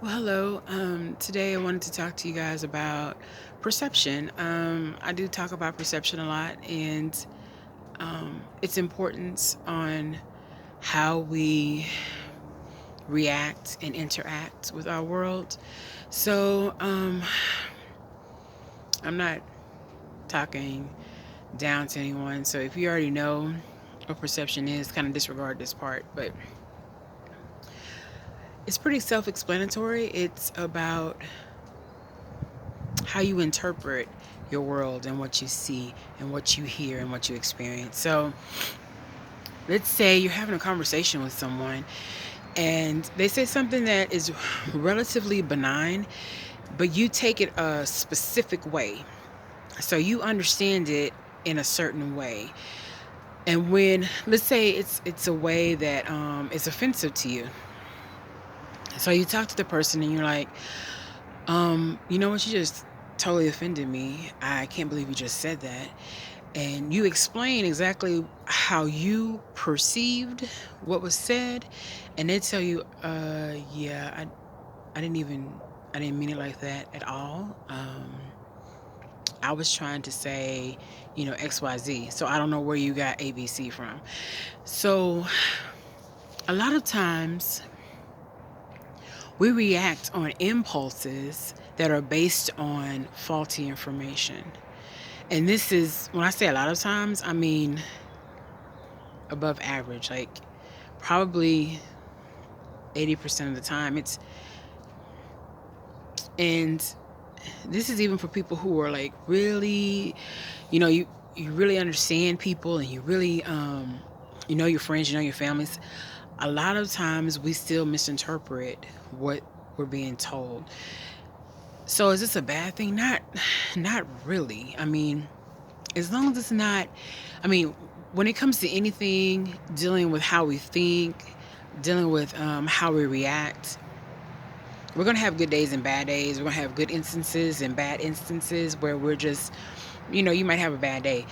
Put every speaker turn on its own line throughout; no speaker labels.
Well, hello. Today I wanted to talk to you guys about perception. I do talk about perception a lot and its importance on how we react and interact with our world. So, I'm not talking down to anyone. So, if you already know what perception is, kind of disregard this part. But it's pretty self explanatory. It's about how you interpret your world and what you see and what you hear and what you experience. So, let's say you're having a conversation with someone and they say something that is relatively benign, but you take it a specific way. So, you understand it in a certain way. And when let's say it's a way that is offensive to you. So you talk to the person and you're like, you know what, you just totally offended me. I can't believe you just said that. And you explain exactly how you perceived what was said, and they tell you, yeah, I didn't even, I didn't mean it like that at all. I was trying to say, XYZ. So I don't know where you got ABC from. So a lot of times we react on impulses that are based on faulty information. And this is, when I say a lot of times, I mean above average, like probably 80% of the time. And this is even for people who are like really, you really understand people and you really, you know your friends, you know your families. A lot of times we still misinterpret what we're being told. So is this a bad thing? Not really. I mean, as long as it's not, I mean, when it comes to anything dealing with how we think, dealing with how we react, we're going to have good days and bad days. We're going to have good instances and bad instances where we're just, you might have a bad day.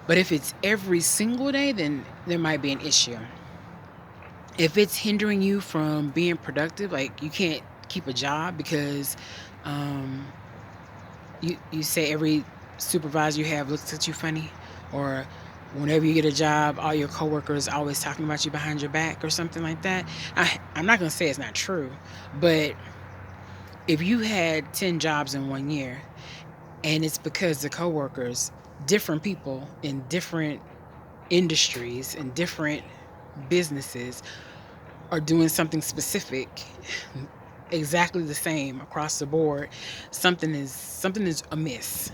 But if it's every single day, then there might be an issue. If it's hindering you from being productive, like you can't keep a job because um, you say every supervisor you have looks at you funny, or whenever you get a job, all your coworkers always talking about you behind your back or something like that. I'm not going to say it's not true, but if you had 10 jobs in 1 year and it's because the coworkers, different people in different industries and different businesses are doing something specific exactly the same across the board, something is amiss.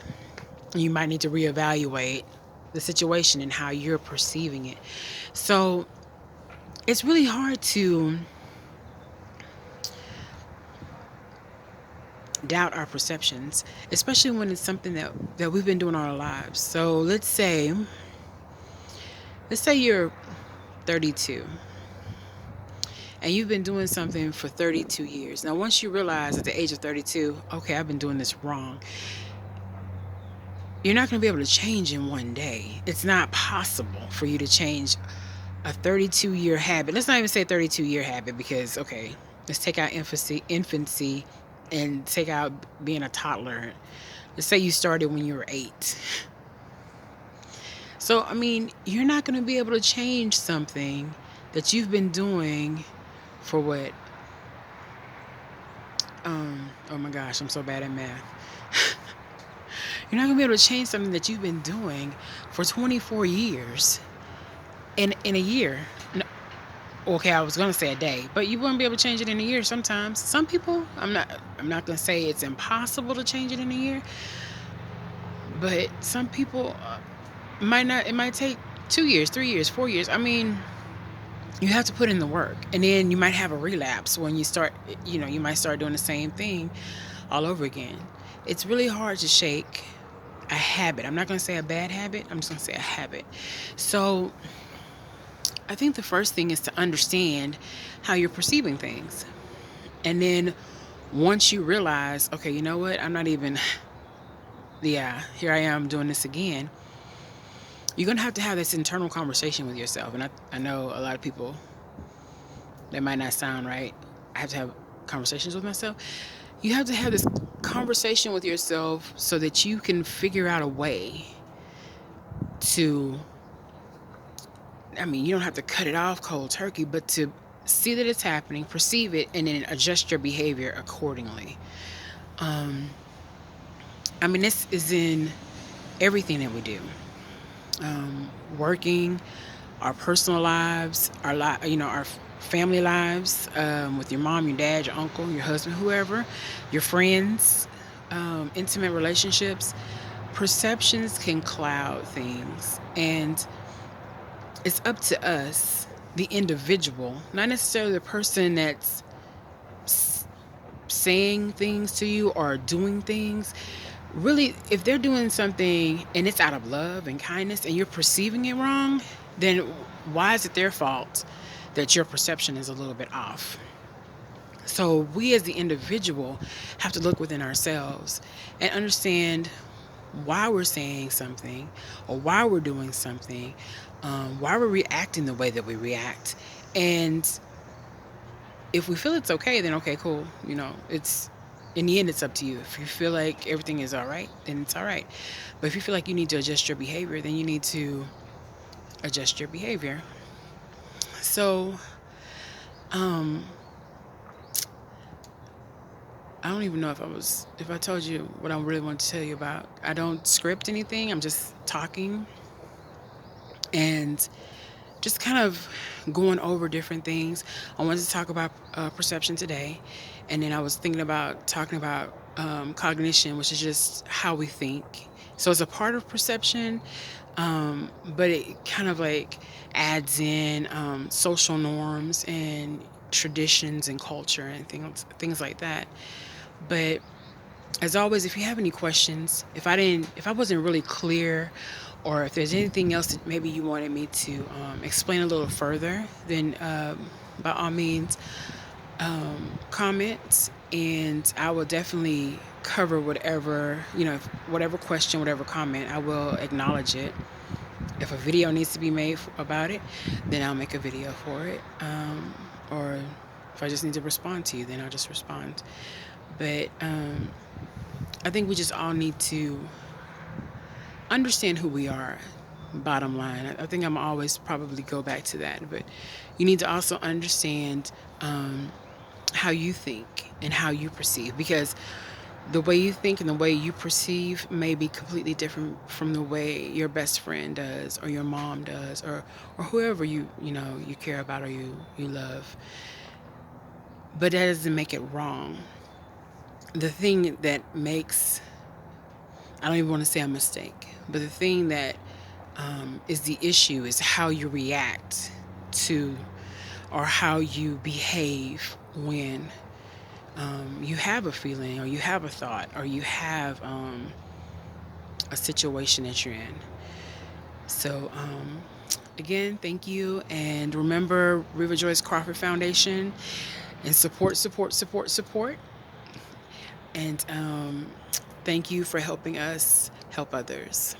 You might need to reevaluate the situation and how you're perceiving it. So it's really hard to doubt our perceptions, especially when it's something that we've been doing all our lives. So let's say you're 32 and you've been doing something for 32 years. Now, once you realize at the age of 32, okay, I've been doing this wrong, you're not going to be able to change in 1 day. It's not possible for you to change a 32-year habit. Let's not even say 32-year habit because, okay, let's take out infancy and take out being a toddler. Let's say you started when you were 8. So, I mean, you're not going to be able to change something that you've been doing for what? Oh my gosh, I'm so bad at math. You're not going to be able to change something that you've been doing for 24 years in a year. No, okay, I was gonna say a day, but you wouldn't be able to change it in a year sometimes. Some people, I'm not gonna say it's impossible to change it in a year, but some people might not. It might take 2 years, 3 years, 4 years. I mean, you have to put in the work, and then you might have a relapse when you start. You might start doing the same thing all over again. It's really hard to shake a habit. I'm not gonna say a bad habit. I'm just gonna say a habit. So I think the first thing is to understand how you're perceiving things. And then once you realize, okay, you know what, I'm not even, yeah, here I am doing this again, you're going to have this internal conversation with yourself. And I know a lot of people, that might not sound right. I have to have conversations with myself. You have to have this conversation with yourself so that you can figure out a way to, I mean, you don't have to cut it off cold turkey, but to see that it's happening, perceive it, and then adjust your behavior accordingly. Um, I mean, this is in everything that we do. Working, our personal lives, our family lives, with your mom, your dad, your uncle, your husband, whoever, your friends, intimate relationships. Perceptions can cloud things, and it's up to us, the individual, not necessarily the person that's saying things to you or doing things. Really, if they're doing something and it's out of love and kindness and you're perceiving it wrong, then why is it their fault that your perception is a little bit off? So we as the individual have to look within ourselves and understand why we're saying something or why we're doing something, why we're reacting the way that we react. And if we feel it's okay, then okay, cool. It's in the end, it's up to you. If you feel like everything is all right, then it's all right. But if you feel like you need to adjust your behavior, then you need to adjust your behavior. So, um, I don't even know if I told you what I really want to tell you about. I don't script anything. I'm just talking and just kind of going over different things. I wanted to talk about perception today, and then I was thinking about talking about cognition, which is just how we think. So it's a part of perception, but it kind of like adds in social norms and traditions and culture and things like that. But as always, if you have any questions, if I wasn't really clear, or if there's anything else that maybe you wanted me to explain a little further, then by all means, comment, and I will definitely cover whatever, whatever question, whatever comment, I will acknowledge it. If a video needs to be made about it, then I'll make a video for it. Or if I just need to respond to you, then I'll just respond. But I think we just all need to understand who we are. Bottom line, I think I'm always probably go back to that. But you need to also understand how you think and how you perceive, because the way you think and the way you perceive may be completely different from the way your best friend does, or your mom does, or whoever you care about, or you love. But that doesn't make it wrong. The thing that makes, I don't even want to say a mistake, but the thing that is the issue is how you react to, or how you behave when you have a feeling, or you have a thought, or you have a situation that you're in. So, again, thank you. And remember, Riva Joyce Crawford Foundation, and support, support, support, support. And thank you for helping us help others.